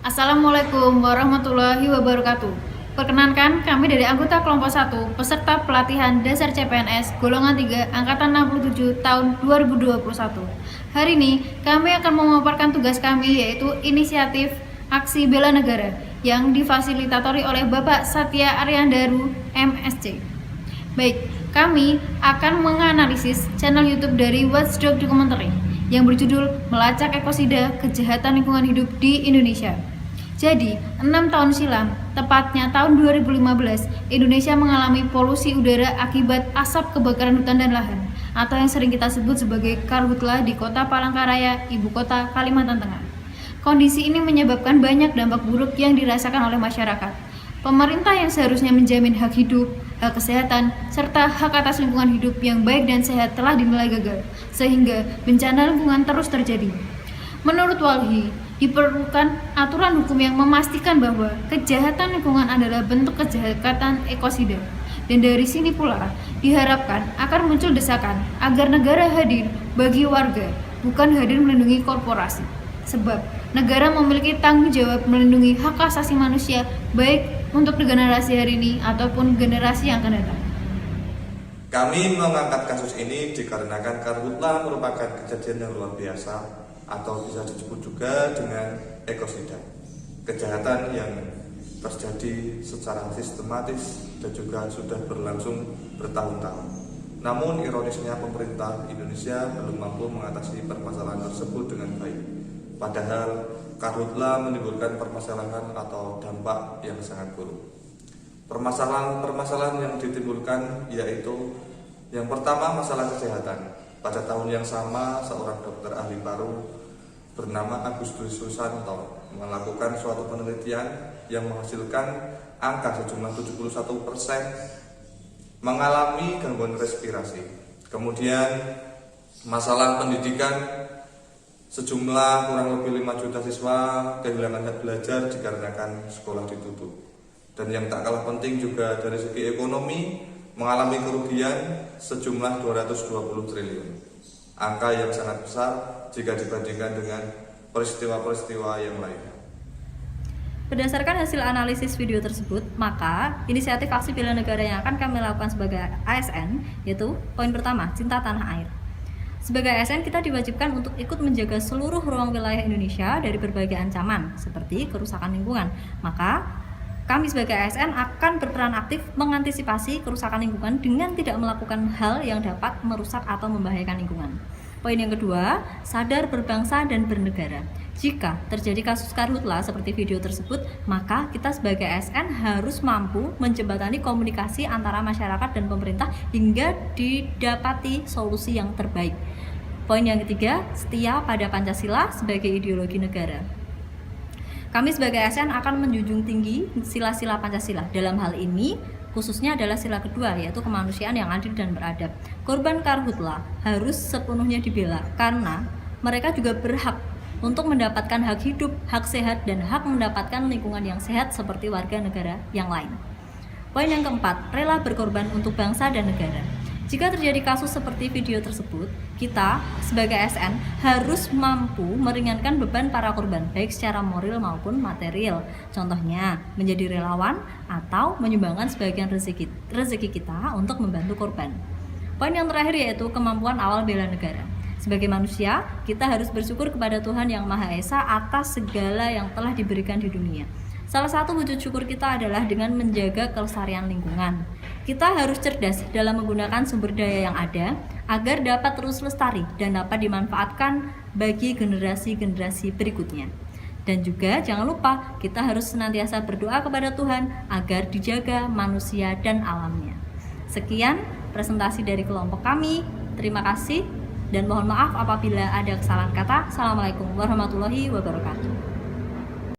Assalamualaikum warahmatullahi wabarakatuh. Perkenankan, kami dari anggota kelompok 1, peserta pelatihan dasar CPNS golongan 3 angkatan 67 tahun 2021. Hari ini kami akan memaparkan tugas kami, yaitu inisiatif aksi bela negara yang difasilitatori oleh Bapak Satya Aryandaru MSc. Baik, kami akan menganalisis channel YouTube dari Watchdog Documentary yang berjudul Melacak Ekosida Kejahatan Lingkungan Hidup di Indonesia. Jadi, 6 tahun silam, tepatnya tahun 2015, Indonesia mengalami polusi udara akibat asap kebakaran hutan dan lahan, atau yang sering kita sebut sebagai karhutla di kota Palangkaraya, ibu kota Kalimantan Tengah. Kondisi ini menyebabkan banyak dampak buruk yang dirasakan oleh masyarakat. Pemerintah yang seharusnya menjamin hak hidup, hak kesehatan, serta hak atas lingkungan hidup yang baik dan sehat telah dinilai gagal, sehingga bencana lingkungan terus terjadi. Menurut Walhi, diperlukan aturan hukum yang memastikan bahwa kejahatan lingkungan adalah bentuk kejahatan ekosida. Dan dari sini pula diharapkan akan muncul desakan agar negara hadir bagi warga, bukan hadir melindungi korporasi. Sebab negara memiliki tanggung jawab melindungi hak asasi manusia baik untuk generasi hari ini ataupun generasi yang akan datang. Kami mengangkat kasus ini dikarenakan karhutla merupakan kejadian yang luar biasa atau bisa disebut juga dengan ekosida, kejahatan yang terjadi secara sistematis dan juga sudah berlangsung bertahun-tahun. Namun ironisnya pemerintah Indonesia belum mampu mengatasi permasalahan tersebut dengan baik. Padahal karhutla menimbulkan permasalahan atau dampak yang sangat buruk. Permasalahan yang ditimbulkan yaitu yang pertama, masalah kesehatan. Pada tahun yang sama, seorang dokter ahli paru bernama Agustus Susanto melakukan suatu penelitian yang menghasilkan angka sejumlah 71% mengalami gangguan respirasi. Kemudian masalah pendidikan, sejumlah kurang lebih 5 juta siswa kehilangan hak belajar dikarenakan sekolah ditutup. Dan yang tak kalah penting juga dari segi ekonomi, mengalami kerugian sejumlah 220 triliun. Angka yang sangat besar jika dibandingkan dengan peristiwa-peristiwa yang lainnya. Berdasarkan hasil analisis video tersebut, maka inisiatif aksi bela negara yang akan kami lakukan sebagai ASN yaitu poin pertama, cinta tanah air. Sebagai ASN, kita diwajibkan untuk ikut menjaga seluruh ruang wilayah Indonesia dari berbagai ancaman seperti kerusakan lingkungan. Maka kami sebagai ASN akan berperan aktif mengantisipasi kerusakan lingkungan dengan tidak melakukan hal yang dapat merusak atau membahayakan lingkungan. Poin yang kedua, sadar berbangsa dan bernegara. Jika terjadi kasus karhutla seperti video tersebut, maka kita sebagai ASN harus mampu menjembatani komunikasi antara masyarakat dan pemerintah hingga didapati solusi yang terbaik. Poin yang ketiga, setia pada Pancasila sebagai ideologi negara. Kami sebagai ASN akan menjunjung tinggi sila-sila Pancasila. Dalam hal ini, khususnya adalah sila kedua, yaitu kemanusiaan yang adil dan beradab. Korban karhutla harus sepenuhnya dibela karena mereka juga berhak untuk mendapatkan hak hidup, hak sehat, dan hak mendapatkan lingkungan yang sehat seperti warga negara yang lain. Poin yang keempat, rela berkorban untuk bangsa dan negara. Jika terjadi kasus seperti video tersebut, kita sebagai ASN harus mampu meringankan beban para korban, baik secara moral maupun material. Contohnya, menjadi relawan atau menyumbangkan sebagian rezeki kita untuk membantu korban. Poin yang terakhir yaitu kemampuan awal bela negara. Sebagai manusia, kita harus bersyukur kepada Tuhan Yang Maha Esa atas segala yang telah diberikan di dunia. Salah satu wujud syukur kita adalah dengan menjaga kelestarian lingkungan. Kita harus cerdas dalam menggunakan sumber daya yang ada agar dapat terus lestari dan dapat dimanfaatkan bagi generasi-generasi berikutnya. Dan juga jangan lupa kita harus senantiasa berdoa kepada Tuhan agar dijaga manusia dan alamnya. Sekian presentasi dari kelompok kami. Terima kasih dan mohon maaf apabila ada kesalahan kata. Assalamualaikum warahmatullahi wabarakatuh.